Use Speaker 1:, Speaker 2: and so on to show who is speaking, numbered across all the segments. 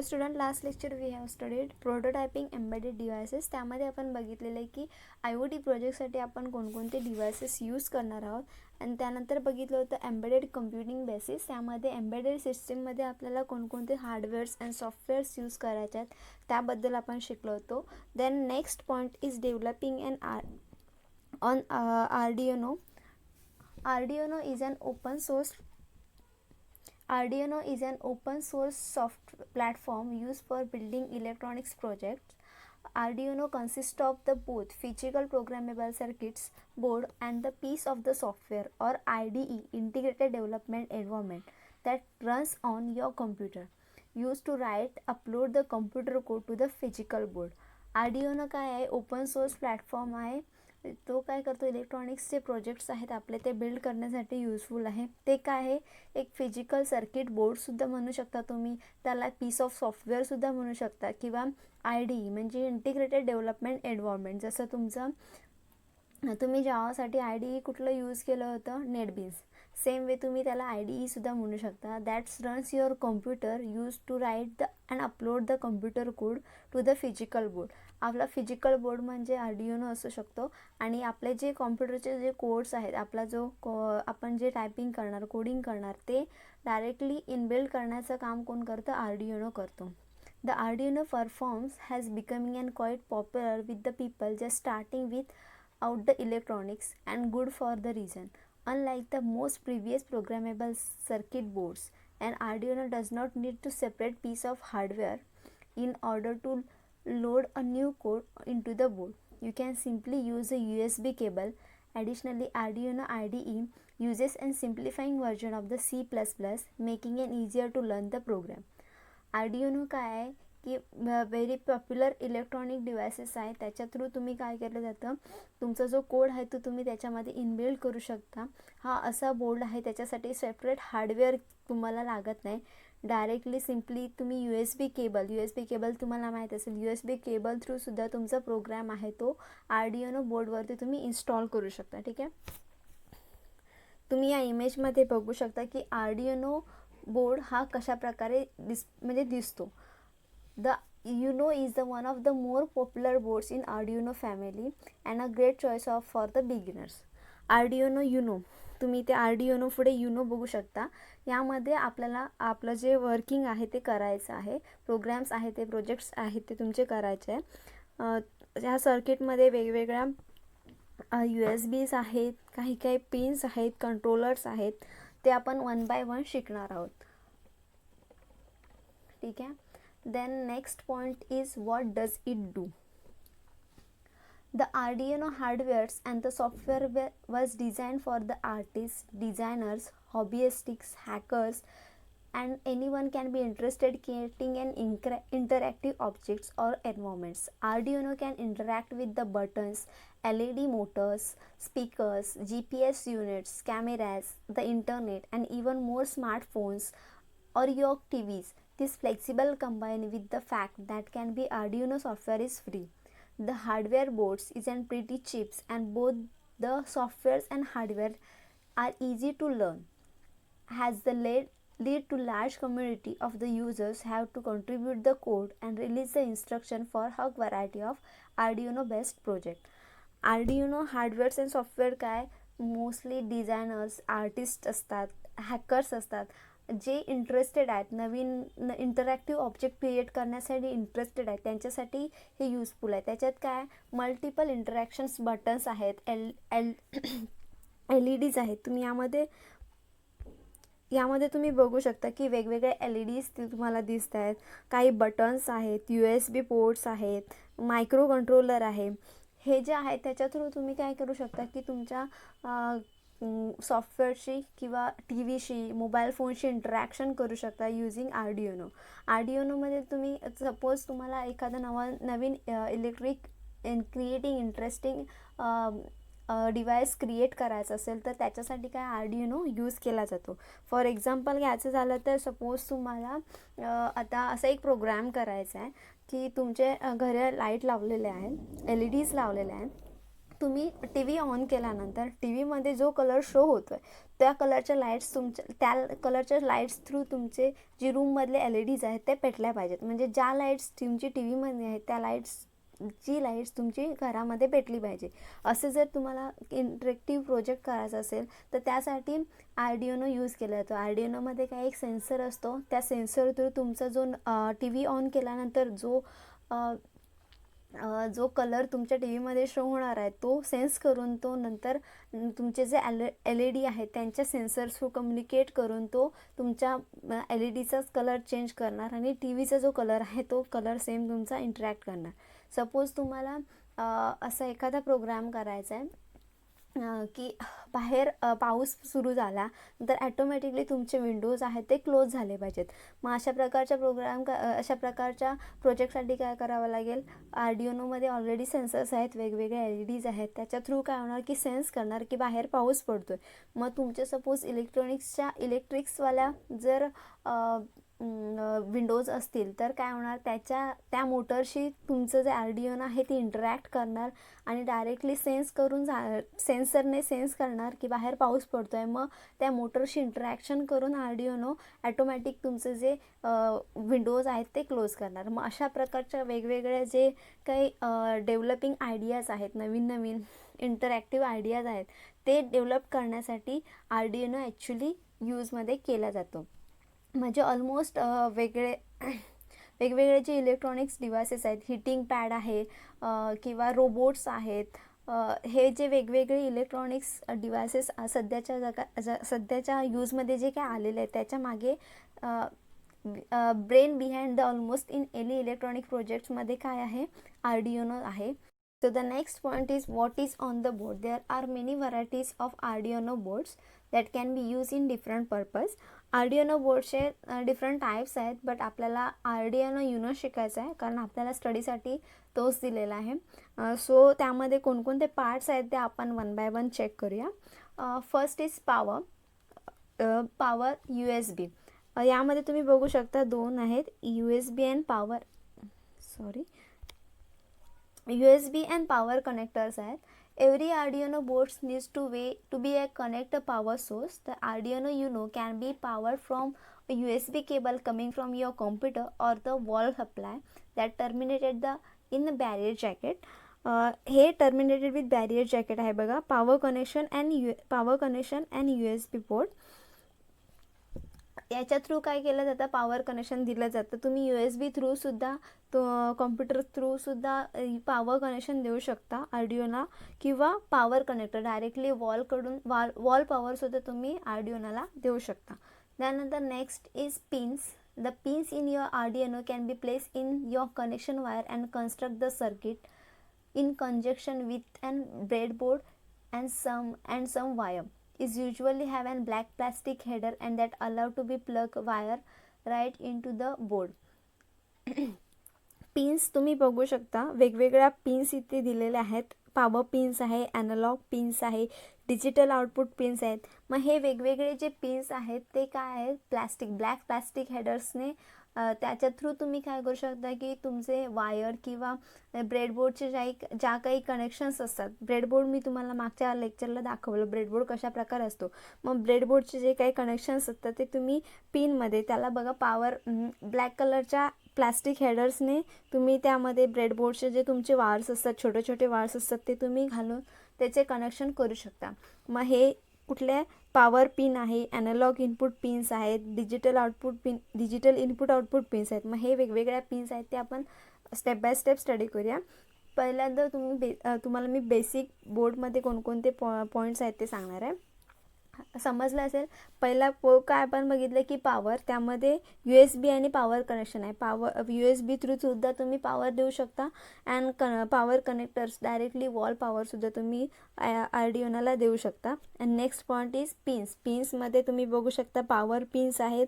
Speaker 1: Student, last lecture we have studied prototyping embedded devices. त्यामध्ये आपण बघितलेलं आहे की IoT प्रोजेक्टसाठी आपण कोणकोणते डिव्हायसेस यूज करणार आहोत. आणि त्यानंतर बघितलं होतं एम्बेडेड कम्प्युटिंग बेसिस. त्यामध्ये एम्बेडेड सिस्टीममध्ये आपल्याला कोणकोणते हार्डवेअर्स अँड सॉफ्टवेअर्स यूज करायचे आहेत त्याबद्दल आपण शिकलो होतो. Then next point is developing on Arduino. Arduino is an open source Arduino is an open source software platform used for building electronics projects. Arduino consists of the both physical programmable circuits board and the piece of the software or IDE, integrated development environment, that runs on your computer, used to write upload the computer code to the physical board. Arduino काय आहे, open source platform आहे. तो काय करतो, इलेक्ट्रॉनिक्सचे projects आहेत आपले ते build करण्यासाठी यूजफुल आहे. ते काय आहे, एक फिजिकल सर्किट बोर्डसुद्धा म्हणू शकता तुम्ही, त्याला पीस ऑफ सॉफ्टवेअरसुद्धा म्हणू शकता, किंवा IDE म्हणजे इंटिग्रेटेड डेव्हलपमेंट एन्व्हायरमेंट. जसं तुम्ही जावासाठी IDE कुठलं यूज केलं होतं, नेटबीन्स. सेम वे तुम्ही त्याला IDE सुद्धा म्हणू शकता. That's runs your computer, use to write the and upload the computer code to the physical board. आपला फिजिकल बोर्ड म्हणजे Arduino असू शकतो. आणि आपले जे कॉम्प्युटरचे जे कोड्स आहेत, आपला आपण जे टायपिंग करणार, कोडिंग करणार, ते डायरेक्टली इनबिल्ड करण्याचं काम कोण करतं, Arduino करतो. The Arduino performs has becoming and quite popular with the people just starting with out the electronics, and good for the reason. Unlike the most previous programmable circuit boards, an Arduino does not need to separate piece of hardware in order to load a new code into the board. You can simply use a USB cable. Additionally, Arduino IDE uses a simplifying version of the C++, making it easier to learn the program. Arduino काय आहे की very popular electronic devices आहे. त्याच्या through तुम्ही काय केलं जातं, तुमचा जो कोड आहे तो तुम्ही त्याच्यामध्ये इनबिल्ड करू शकता. हा असा बोर्ड आहे, त्याच्यासाठी सेपरेट हार्डवेअर तुम्हाला लागत नाही. डायरेक्टली सिम्पली तुम्ही USB केबल तुम्हाला माहीत असेल, USB केबल थ्रूसुद्धा तुमचा प्रोग्राम आहे तो Arduino बोर्डवरती तुम्ही इन्स्टॉल करू शकता. ठीक आहे, तुम्ही या इमेजमध्ये बघू शकता की Arduino बोर्ड हा कशा प्रकारे दिसतो. The Uno is the one of the more popular boards in Arduino family and a great choice for the beginners. Arduino Uno, तुम्ही ते Arduino पुढे Uno बघू शकता. यामध्ये आपल्याला आपलं जे वर्किंग आहे ते करायचं आहे, प्रोग्राम्स आहे ते, प्रोजेक्ट्स आहेत ते तुमचे करायचे आहे. ह्या सर्किटमध्ये वेगवेगळ्या USBs आहेत, काही पिन्स आहेत, कंट्रोलर्स आहेत, ते आपण 1 by 1 शिकणार आहोत. ठीक आहे. Then next point is, what does it do? The Arduino hardware and the software was designed for the artists, designers, hobbyists, hackers, and anyone can be interested creating an interactive objects or environments. Arduino can interact with the buttons, LED motors, speakers, GPS units, cameras, the internet, and even more smartphones or your TVs. This flexible combined with the fact that can be Arduino software is free. The hardware boards is an pretty cheap, and both the softwares and hardware are easy to learn. Has the lead to large community of the users have to contribute the code and release the instruction for a variety of Arduino based project. Arduino hardware and software काय mostly designers, artist असतात, hackers असतात, जे interested आहेत, नवीन interactive object create करण्यासाठी interested आहेत, त्यांच्यासाठी हे useful आहे. त्याच्यात काय मल्टिपल इंटरॅक्शन्स बटन्स आहेत, LEDs आहेत. तुम्ही यामध्ये तुम्ही बघू शकता की वेगवेगळे LEDs ते तुम्हाला दिसत आहेत. काही बटन्स आहेत, USB पोर्ट्स आहेत, मायक्रो कंट्रोलर आहे. हे जे आहे त्याच्या थ्रू तुम्ही काय करू शकता की तुमच्या सॉफ्टवेअरशी किंवा TVशी, मोबाईल फोनशी इंटरॅक्शन करू शकता यूजिंग Arduinoमध्ये तुम्ही सपोज तुम्हाला एखादा नवीन electric creating interesting device create करायचं असेल तर त्याच्यासाठी काय Arduino यूज केला जातो. फॉर एक्झाम्पल घ्यायचं झालं तर सपोज तुम्हाला आता असा एक प्रोग्राम करायचा आहे की तुमचे घरी लाईट लावलेले आहेत, LEDs लावलेले आहेत, तुम्ही टी व्ही ऑन केल्यानंतर टी व्हीमध्ये जो कलर शो होतो आहे त्या कलरच्या लाईट्स थ्रू तुमचे जी रूममधले LED आहेत ते पेटल्या पाहिजेत. म्हणजे ज्या लाईट्स तुमची टी व्हीमध्ये आहेत त्या लाईट्स तुमची घरामध्ये पेटली पाहिजे. असं जर तुम्हाला इंटरेक्टिव्ह प्रोजेक्ट करायचा असेल तर त्यासाठी आर्डिनो यूज केला जातो. आर्डिनोमध्ये काय एक सेन्सर असतो, त्या सेन्सर थ्रू तुमचा जो टी व्ही ऑन केल्यानंतर जो कलर तुमच्या टी व्हीमध्ये शो होणार आहे तो सेन्स करून तो नंतर तुमचे जे LED आहेत त्यांच्या सेन्सर थ्रू कम्युनिकेट करून तो तुमच्या LEDचाच कलर चेंज करणार आणि टी व्हीचा जो कलर आहे तो कलर सेम तुमचा इंटरॅक्ट करणार. सपोज तुम्हाला असा एखादा प्रोग्राम करायचा आहे की बाहेर पाऊस सुरू झाला तर ॲटोमॅटिकली तुमचे विंडोज आहेत ते क्लोज झाले पाहिजेत. मग अशा प्रकारच्या प्रोजेक्टसाठी काय करावं लागेल, आर्डिनोमध्ये ऑलरेडी सेन्सर्स आहेत, वेगवेगळे LEDs आहेत, त्याच्या थ्रू काय होणार की सेन्स करणार की बाहेर पाऊस पडतो आहे. मग तुमचे सपोज इलेक्ट्रिक्सवाल्या जर विंडोज असतील तर काय होणार, त्या मोटरशी तुमचं जे आर्डिनो आहे ती इंटरॅक्ट करणार आणि डायरेक्टली सेन्सरने सेन्स करणार की बाहेर पाऊस पडतो आहे. मग त्या मोटरशी इंटरॅक्शन करून आर्डिनो ॲटोमॅटिक तुमचे जे विंडोज आहेत ते क्लोज करणार. मग अशा प्रकारच्या वेगवेगळ्या जे काही डेव्हलपिंग आयडियाज आहेत, नवीन इंटरॅक्टिव्ह आयडियाज आहेत ते डेव्हलप करण्यासाठी आर्डिनो ॲक्च्युली यूजमध्ये केला जातो. म्हणजे ऑलमोस्ट वेगवेगळे जे इलेक्ट्रॉनिक्स डिव्हायसेस आहेत, हीटिंग पॅड आहे किंवा रोबोट्स आहेत, हे जे वेगवेगळे इलेक्ट्रॉनिक्स डिव्हायसेस सध्याच्या यूजमध्ये जे काय आलेले आहेत त्याच्या मागे brain behind the almost in any electronic प्रोजेक्ट्समध्ये काय आहे, आर्डिनो आहे. So the next point is what is on the board. There are many varieties of Arduino boards that can be used in different purpose. Arduino बोर्डचे different types आहेत, but आपल्याला Arduino Uno शिकायचं आहे कारण आपल्याला स्टडीसाठी तोच दिलेला आहे. सो त्यामध्ये कोणकोणते पार्ट्स आहेत ते आपण वन बाय वन चेक करूया. First is power USB. यामध्ये तुम्ही बघू शकता दोन आहेत, USB and power connectors आहेत. Every Arduino board needs to be a connect a power source. The Arduino Uno can be powered from a USB cable coming from your computer or the wall supply that terminated in the barrier jacket. हे terminated with barrier jacket आहे बघा. power connection and USB port. याच्या through काय केलं जातं, power connection दिलं जातं. तुम्ही USB थ्रू सुद्धा कॉम्प्युटर थ्रू सुद्धा पॉवर कनेक्शन देऊ शकता आर्डिओला, किंवा पॉवर कनेक्टर डायरेक्टली वॉल पॉवरसुद्धा तुम्ही आर्डिओला देऊ शकता. त्यानंतर next is pins. The pins in your Arduino can be place in your connection wire and construct the circuit in conjunction with an breadboard and some wire. Is usually have an black plastic header and that allow to be plug wire right into the board. Pins तुम्ही बघू शकता, वेगवेगळ्या pins इथे दिलेल्या आहेत. Power pins आहे, analogue pins आहे, digital output pins आहेत. मग हे वेगवेगळे जे पिन्स आहेत ते काय आहेत, ब्लॅक प्लास्टिक हेडर्सने त्याच्या थ्रू तुम्ही काय करू शकता की तुमचे वायर किंवा ब्रेडबोर्डचे ज्या काही कनेक्शन्स असतात, ब्रेडबोर्ड मी तुम्हाला मागच्या लेक्चरला दाखवलं ब्रेडबोर्ड कशा प्रकारे असतो. मग ब्रेडबोर्डचे जे काही कनेक्शन्स असतात ते तुम्ही पिनमध्ये त्याला बघा ब्लॅक कलरच्या प्लास्टिक हेडर्सने तुम्ही त्यामध्ये ब्रेडबोर्डचे जे तुमचे वायर्स असतात, छोटे वायर्स असतात ते तुम्ही घालून त्याचे कनेक्शन करू शकता. मग हे कुठल्या पॉवर पिन आहे, ॲनालॉग इनपुट पिन्स आहेत, डिजिटल इनपुट आउटपुट पिन्स आहेत. मग हे वेगवेगळ्या पिन्स आहेत ते आपण स्टेप बाय स्टेप स्टडी करूया. पहिल्यांदा तुम्हाला मी बेसिक बोर्डमध्ये कोणकोणते पॉईंट्स आहेत ते सांगणार आहे. समजलं असेल. पहिला काय आपण बघितलं की पॉवर, त्यामध्ये USB आणि पॉवर कनेक्शन आहे. USB थ्रू सुद्धा तुम्ही पॉवर देऊ शकता and power connectors directly wall पॉवरसुद्धा तुम्ही आर्डिओला देऊ शकता. अँड नेक्स्ट पॉईंट इज पिन्समध्ये तुम्ही बघू शकता पॉवर पिन्स आहेत,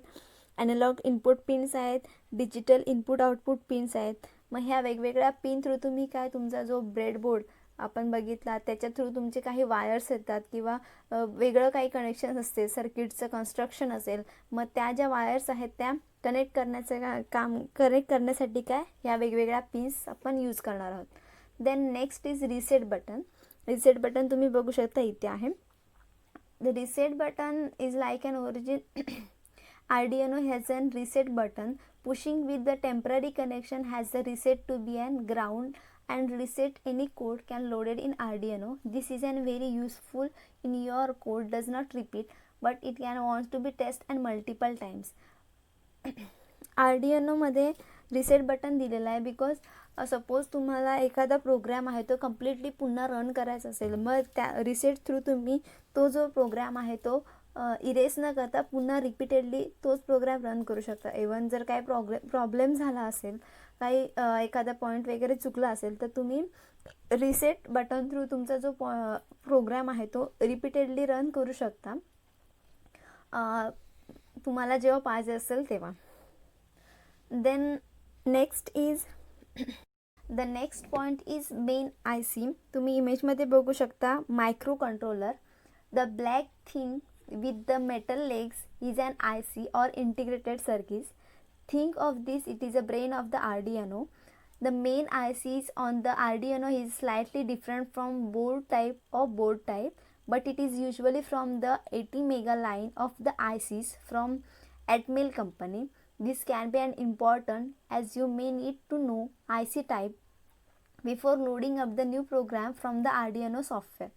Speaker 1: ॲनालॉग इनपुट पिन्स आहेत, डिजिटल इनपुट आउटपुट पिन्स आहेत. मग ह्या वेगवेगळ्या पिन थ्रू तुम्ही तुमचा जो ब्रेडबोर्ड आपण बघितला त्याच्या थ्रू तुमचे काही वायर्स येतात किंवा वेगळं काही कनेक्शन असते, सर्किटचं कन्स्ट्रक्शन असेल, मग त्या ज्या वायर्स आहेत त्या कनेक्ट करण्यासाठी या वेगवेगळ्या पिन्स आपण यूज करणार आहोत. Then next is reset button. Reset button तुम्ही बघू शकता इथे आहे. The reset button is like an origin Arduino has an reset button. Pushing with the temporary connection has the reset to be an ground and reset any code can loaded in Arduino. This is an very useful in your code does not repeat but it can wants to be test and multiple times. Arduino मध्ये reset button दिलेलं आहे because suppose तुम्हाला एखादा programme आहे तो completely पुन्हा run करायचा असेल, मग त्या रिसेट थ्रू तुम्ही तो जो प्रोग्राम आहे तो इरेज न करता पुन्हा रिपीटेडली तोच प्रोग्राम रन करू शकता. इवन जर काही प्रॉब्लेम झाला असेल, काही एखादा पॉईंट वगैरे चुकला असेल, तर तुम्ही रिसेट बटन थ्रू तुमचा जो प्रोग्राम आहे तो रिपीटेडली रन करू शकता तुम्हाला जेव्हा पाहिजे असेल तेव्हा. Then next is the next point is main IC. तुम्ही इमेजमध्ये बघू शकता micro controller. The black thing with the metal legs is an IC or integrated circuit. Think of this, it is a brain of the Arduino. The main ICs on the Arduino is slightly different from board type or board type, but it is usually from the 80 mega line of the ICs from Atmel company. This can be an important as you may need to know IC type before loading up the new program from the Arduino software.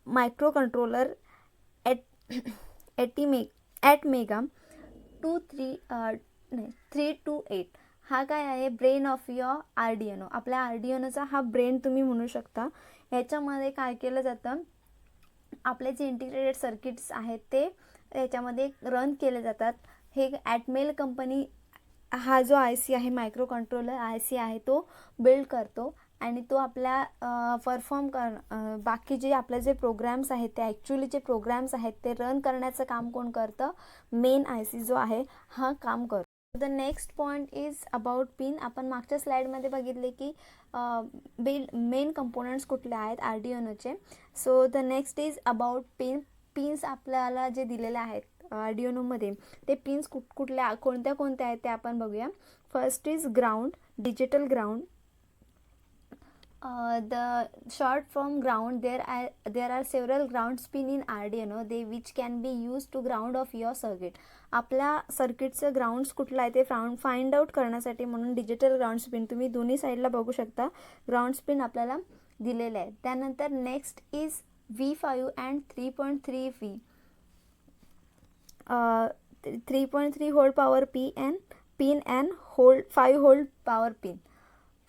Speaker 1: Microcontroller at Atmega 328 हा काय आहे, brain of your आर्डिओनो. आपल्या आर्डिओनोचा हा brain तुम्ही म्हणू शकता. ह्याच्यामध्ये काय केलं जातं, आपले जे इंटिग्रेटेड सर्किट्स आहेत ते ह्याच्यामध्ये रन केले जातात. हे ॲटमेल कंपनी हा जो आय सी आहे, मायक्रो कंट्रोलर आय सी आहे, तो बिल्ड करतो आणि तो आपल्या बाकी जे आपले जे प्रोग्राम्स आहेत ते ॲक्च्युली जे प्रोग्राम्स आहेत ते रन करण्याचं काम कोण करतं, मेन आय सी जो आहे हा काम करतो. The next point is about pin. आपण मागच्या स्लाईडमध्ये बघितले की मेन कंपोनंट्स कुठले आहेत आर्डिओनोचे. So the next is about pin. Pins आपल्याला जे दिलेले आहेत आर्डिओनोमध्ये ते पिन्स कोणत्या कोणत्या आहेत ते आपण बघूया. First is ground, digital ground. The short from ground, there are several ground pin in Arduino which can be used to ground of your circuit. आपल्या सर्किटचं ग्राउंड्स कुठलं आहे ते फाइंड आउट करण्यासाठी म्हणून डिजिटल ग्राउंड पिन तुम्ही दोन्ही साईडला बघू शकता. ग्राउंड पिन आपल्याला दिलेले आहेत. त्यानंतर next is V5 and 3.3 V. 3.3 volt power pin and 5 volt power pin.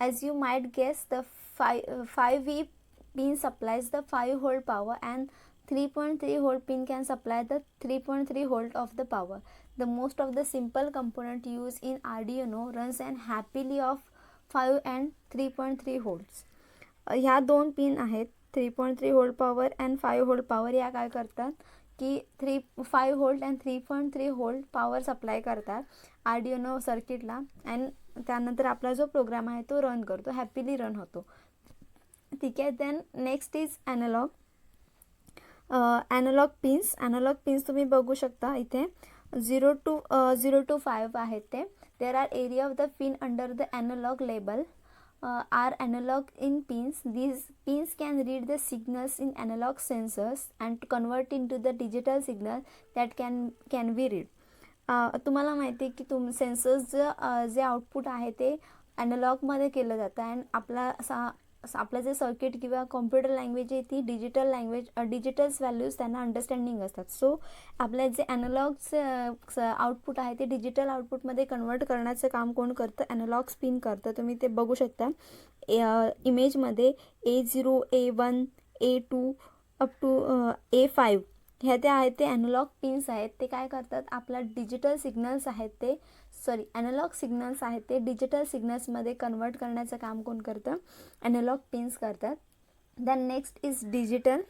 Speaker 1: As you might guess, the 5V pin supplies the 5 volt power and 3.3 volt pin can supply the 3.3 volt of the power. The most of the simple component used in Arduino runs and happily of 5 and 3.3 volts. ह्या दोन pin आहेत, 3.3 volt power and 5 volt power. या काय करतात की 5 volt and 3.3 volt power supply करतात आर्डिओनो सर्किटला आणि त्यानंतर आपला जो प्रोग्राम आहे तो रन करतो, हॅपीली रन होतो. ठीक आहे. Then next is analog. Analog pins तुम्ही बघू शकता इथे 0 to 5 आहेत ते. There are area of the pin under the analog label are analog in pins. These pins can read the signals in analog sensors and convert into the digital signal that can be read. तुम्हाला माहिती आहे की sensors जे output आहे ते ॲनालॉगमध्ये केलं जातं आणि आपलं जे सर्किट किंवा कॉम्प्युटर लँग्वेज आहे ती डिजिटल्स व्हॅल्यूज त्यांना अंडरस्टँडिंग असतात. सो आपल्या जे ॲनालॉगचं आउटपुट आहे ते डिजिटल आउटपुटमध्ये कन्वर्ट करण्याचं काम कोण करतं, ॲनालॉग स्पिन करतं. तुम्ही ते बघू शकता इमेजमध्ये A0, A1, A2 up to A5 ह्या ते आहेत ते ॲनालॉग पिन्स आहेत. ते काय करतात, आपला डिजिटल सिग्नल्स आहेत ते ॲनालॉग सिग्नल्स आहेत ते डिजिटल सिग्नल्समध्ये कन्वर्ट करण्याचं काम कोण करतं, ॲनालॉग पिन्स करतात. Then next is digital.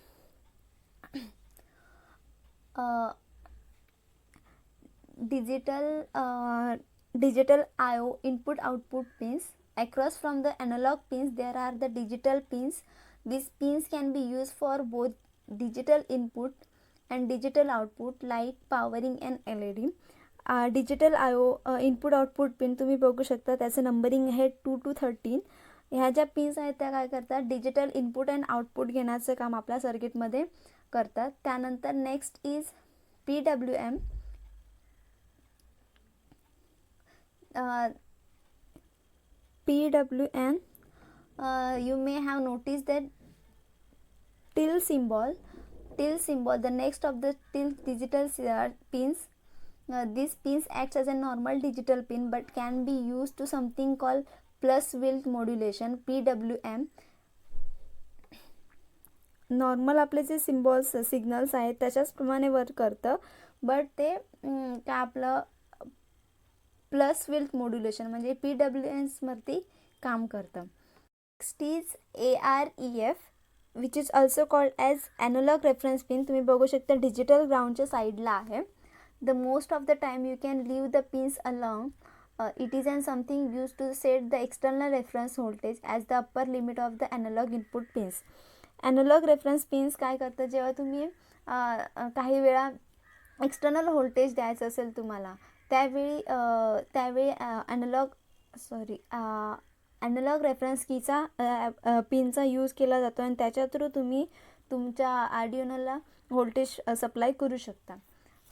Speaker 1: Digital IO input output pins. Across from the analog pins there are the digital pins. These pins can be used for both digital input and digital output like powering an LED. Digital IO input output pin तुम्ही बघू शकता, त्याचं numbering आहे 2 to 13. ह्या ज्या pins आहेत त्या काय करतात, डिजिटल इनपुट अँड आउटपुट घेण्याचं काम आपल्या सर्किटमध्ये करतात. त्यानंतर next is PWM. PWM, you may have noticed that till symbol, the next of the till digital pins. These pins acts as a normal digital pin but can be used to something called plus width modulation, PWM. Normal आपले जे signals आहेत त्याच्याचप्रमाणे work करतं, but ते काय आपलं plus विल्थ modulation म्हणजे PWMवरती काम करतं. Next is AREF, which is also called as analog reference pin. तुम्ही बघू शकता डिजिटल ग्राउंडच्या साईडला आहे. The most of the time you can leave the pins along. It is and something used to set the external reference voltage as the upper limit of the analog input pins. Analog reference pins काय करतं, जेव्हा तुम्ही काही वेळा external voltage द्यायचं असेल तुम्हाला, त्यावेळी ॲनालॉग रेफरन्स कीचा पिनचा यूज केला जातो आणि त्याच्या थ्रू तुम्ही तुमच्या आर्डिओनोला व्होल्टेज सप्लाय करू शकता.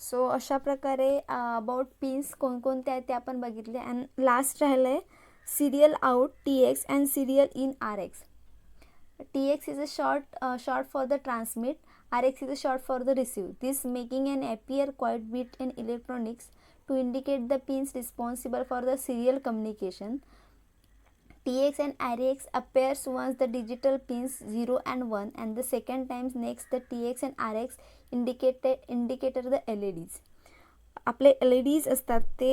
Speaker 1: सो अशा प्रकारे अबाउट पिन्स कोणकोणते आहेत ते आपण बघितले. अँड लास्ट राहिलं आहे serial out TX and serial in RX. TX is a short for the transmit, RX is a short for the receive. This making an appear quite bit in electronics to indicate the pins responsible for the serial communication. TX and RX appears once the digital pins 0 and 1 and the second times next the TX and RX indicator the LEDs. आपले LEDs असतात ते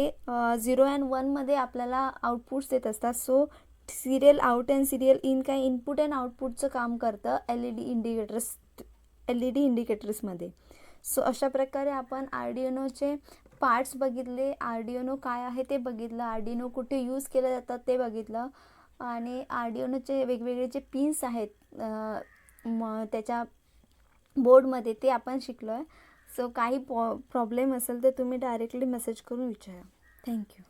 Speaker 1: 0 and 1 मध्ये आपल्याला outputs देत असतात. So serial out and serial in काय input and आउटपुटचं काम करतं LED इंडिकेटर्समध्ये. सो अशा प्रकारे आपण आर्डिओनोचे पार्ट्स बघितले, आर्डिओनो काय आहे ते बघितलं, आर्डिओनो कुठे यूज केले जातात ते बघितलं आणि आर्डिओनोचे वेगवेगळे जे पिन्स आहेत त्याच्या बोर्डमध्ये ते आपण शिकलो आहे. सो काही प्रॉब्लेम असेल तर तुम्ही डायरेक्टली मेसेज करून विचारा. थँक्यू.